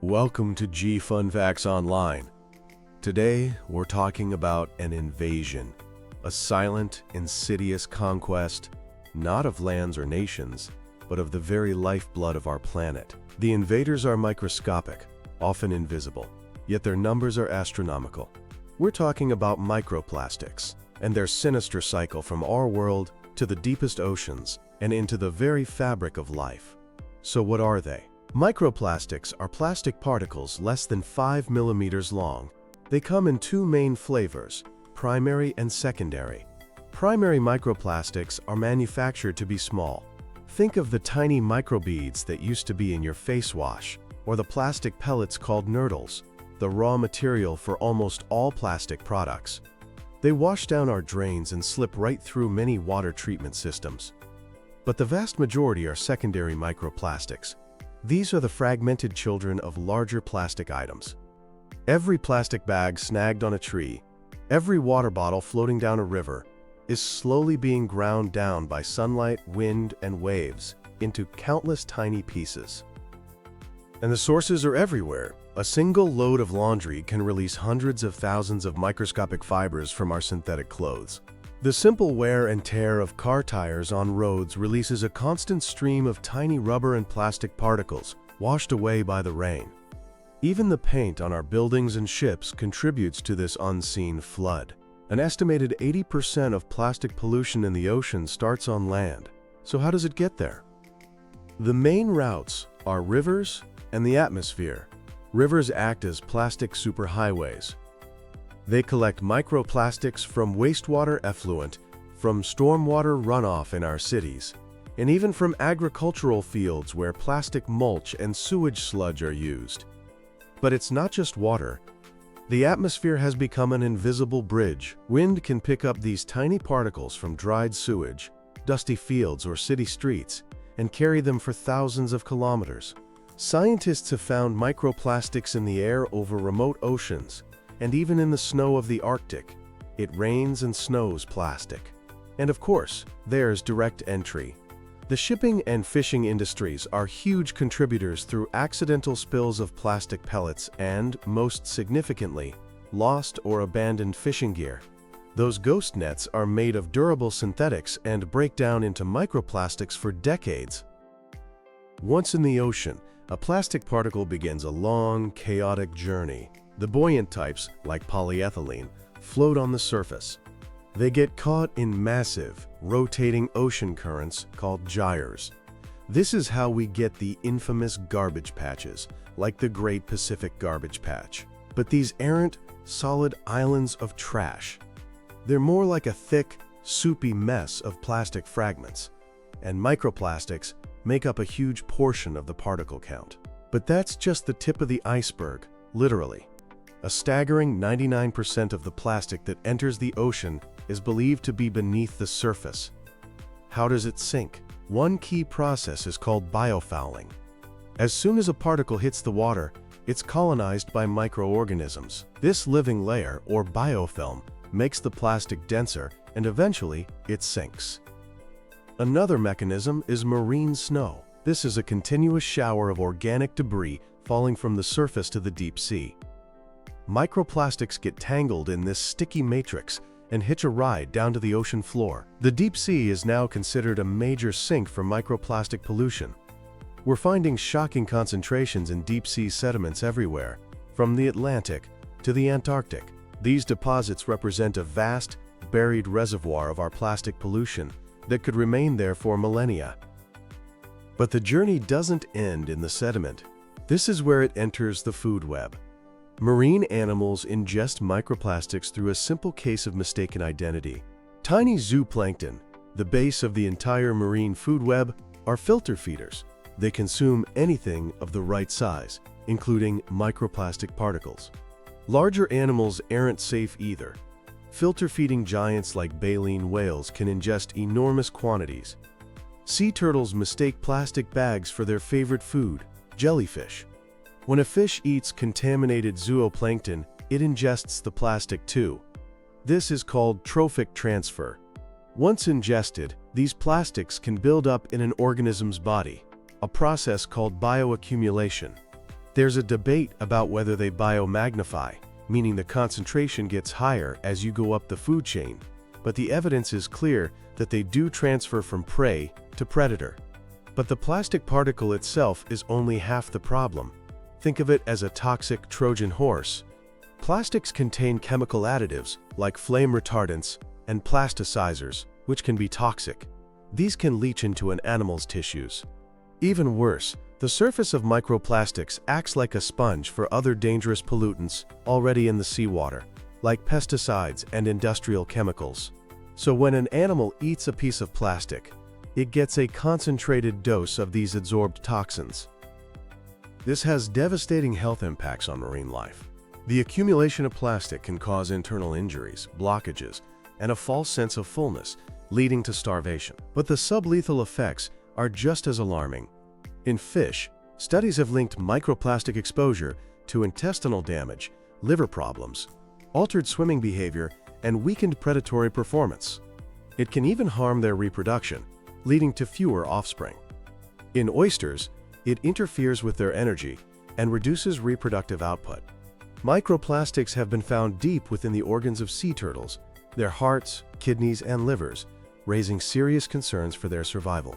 Welcome to G Fun Facts Online. Today, we're talking about an invasion, a silent, insidious conquest, not of lands or nations, but of the very lifeblood of our planet. The invaders are microscopic, often invisible, yet their numbers are astronomical. We're talking about microplastics and their sinister cycle from our world to the deepest oceans and into the very fabric of life. So what are they? Microplastics are plastic particles less than 5 millimeters long. They come in two main flavors, primary and secondary. Primary microplastics are manufactured to be small. Think of the tiny microbeads that used to be in your face wash, or the plastic pellets called nurdles, the raw material for almost all plastic products. They wash down our drains and slip right through many water treatment systems. But the vast majority are secondary microplastics. These are the fragmented children of larger plastic items. Every plastic bag snagged on a tree, every water bottle floating down a river, is slowly being ground down by sunlight, wind, and waves into countless tiny pieces. And the sources are everywhere. A single load of laundry can release hundreds of thousands of microscopic fibers from our synthetic clothes. The simple wear and tear of car tires on roads releases a constant stream of tiny rubber and plastic particles washed away by the rain. Even the paint on our buildings and ships contributes to this unseen flood. An estimated 80% of plastic pollution in the ocean starts on land. So how does it get there? The main routes are rivers and the atmosphere. Rivers act as plastic superhighways. They collect microplastics from wastewater effluent, from stormwater runoff in our cities, and even from agricultural fields where plastic mulch and sewage sludge are used. But it's not just water. The atmosphere has become an invisible bridge. Wind can pick up these tiny particles from dried sewage, dusty fields, or city streets and carry them for thousands of kilometers. Scientists have found microplastics in the air over remote oceans, and even in the snow of the Arctic. It rains and snows plastic. And of course, there's direct entry. The shipping and fishing industries are huge contributors through accidental spills of plastic pellets and, most significantly, lost or abandoned fishing gear. Those ghost nets are made of durable synthetics and break down into microplastics for decades. Once in the ocean, a plastic particle begins a long, chaotic journey. The buoyant types, like polyethylene, float on the surface. They get caught in massive, rotating ocean currents called gyres. This is how we get the infamous garbage patches, like the Great Pacific Garbage Patch. But these aren't solid islands of trash. They're more like a thick, soupy mess of plastic fragments. And microplastics make up a huge portion of the particle count. But that's just the tip of the iceberg, literally. A staggering 99% of the plastic that enters the ocean is believed to be beneath the surface. How does it sink? One key process is called biofouling. As soon as a particle hits the water, it's colonized by microorganisms. This living layer, or biofilm, makes the plastic denser, and eventually it sinks. Another mechanism is marine snow. This is a continuous shower of organic debris falling from the surface to the deep sea. Microplastics get tangled in this sticky matrix and hitch a ride down to the ocean floor. The deep sea is now considered a major sink for microplastic pollution. We're finding shocking concentrations in deep sea sediments everywhere, from the Atlantic to the Antarctic. These deposits represent a vast, buried reservoir of our plastic pollution that could remain there for millennia. But the journey doesn't end in the sediment. This is where it enters the food web. Marine animals ingest microplastics through a simple case of mistaken identity. Tiny zooplankton, the base of the entire marine food web, are filter feeders. They consume anything of the right size, including microplastic particles. Larger animals aren't safe either. Filter-feeding giants like baleen whales can ingest enormous quantities. Sea turtles mistake plastic bags for their favorite food, jellyfish. When a fish eats contaminated zooplankton, it ingests the plastic too. This is called trophic transfer. Once ingested, these plastics can build up in an organism's body, a process called bioaccumulation. There's a debate about whether they biomagnify, meaning the concentration gets higher as you go up the food chain, but the evidence is clear that they do transfer from prey to predator. But the plastic particle itself is only half the problem. Think of it as a toxic Trojan horse. Plastics contain chemical additives like flame retardants and plasticizers, which can be toxic. These can leach into an animal's tissues. Even worse, the surface of microplastics acts like a sponge for other dangerous pollutants already in the seawater, like pesticides and industrial chemicals. So when an animal eats a piece of plastic, it gets a concentrated dose of these absorbed toxins. This has devastating health impacts on marine life. The accumulation of plastic can cause internal injuries, blockages, and a false sense of fullness, leading to starvation. But the sublethal effects are just as alarming. In fish, studies have linked microplastic exposure to intestinal damage, liver problems, altered swimming behavior, and weakened predatory performance. It can even harm their reproduction, leading to fewer offspring. In oysters, it interferes with their energy and reduces reproductive output. Microplastics have been found deep within the organs of sea turtles, their hearts, kidneys, and livers, raising serious concerns for their survival.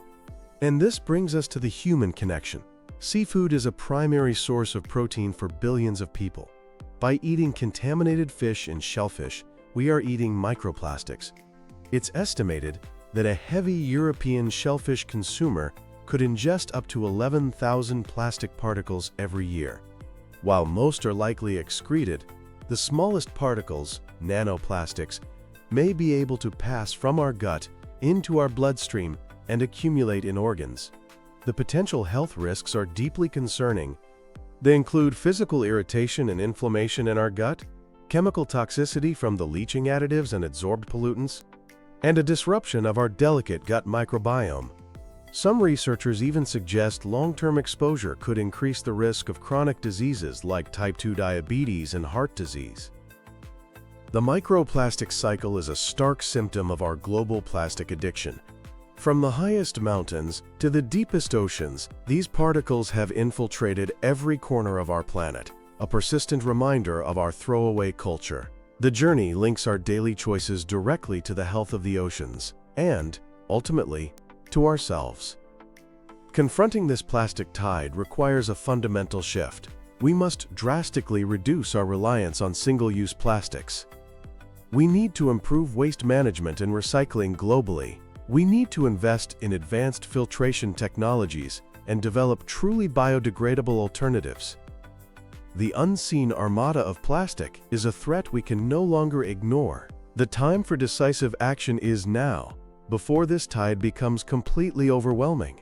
And this brings us to the human connection. Seafood is a primary source of protein for billions of people. By eating contaminated fish and shellfish, we are eating microplastics. It's estimated that a heavy European shellfish consumer could ingest up to 11,000 plastic particles every year. While most are likely excreted, the smallest particles, nanoplastics, may be able to pass from our gut into our bloodstream and accumulate in organs. The potential health risks are deeply concerning. They include physical irritation and inflammation in our gut, chemical toxicity from the leaching additives and adsorbed pollutants, and a disruption of our delicate gut microbiome. Some researchers even suggest long-term exposure could increase the risk of chronic diseases like type 2 diabetes and heart disease. The microplastic cycle is a stark symptom of our global plastic addiction. From the highest mountains to the deepest oceans, these particles have infiltrated every corner of our planet, a persistent reminder of our throwaway culture. The journey links our daily choices directly to the health of the oceans and, ultimately, to ourselves. Confronting this plastic tide requires a fundamental shift. We must drastically reduce our reliance on single-use plastics. We need to improve waste management and recycling globally. We need to invest in advanced filtration technologies and develop truly biodegradable alternatives. The unseen armada of plastic is a threat we can no longer ignore. The time for decisive action is now, before this tide becomes completely overwhelming.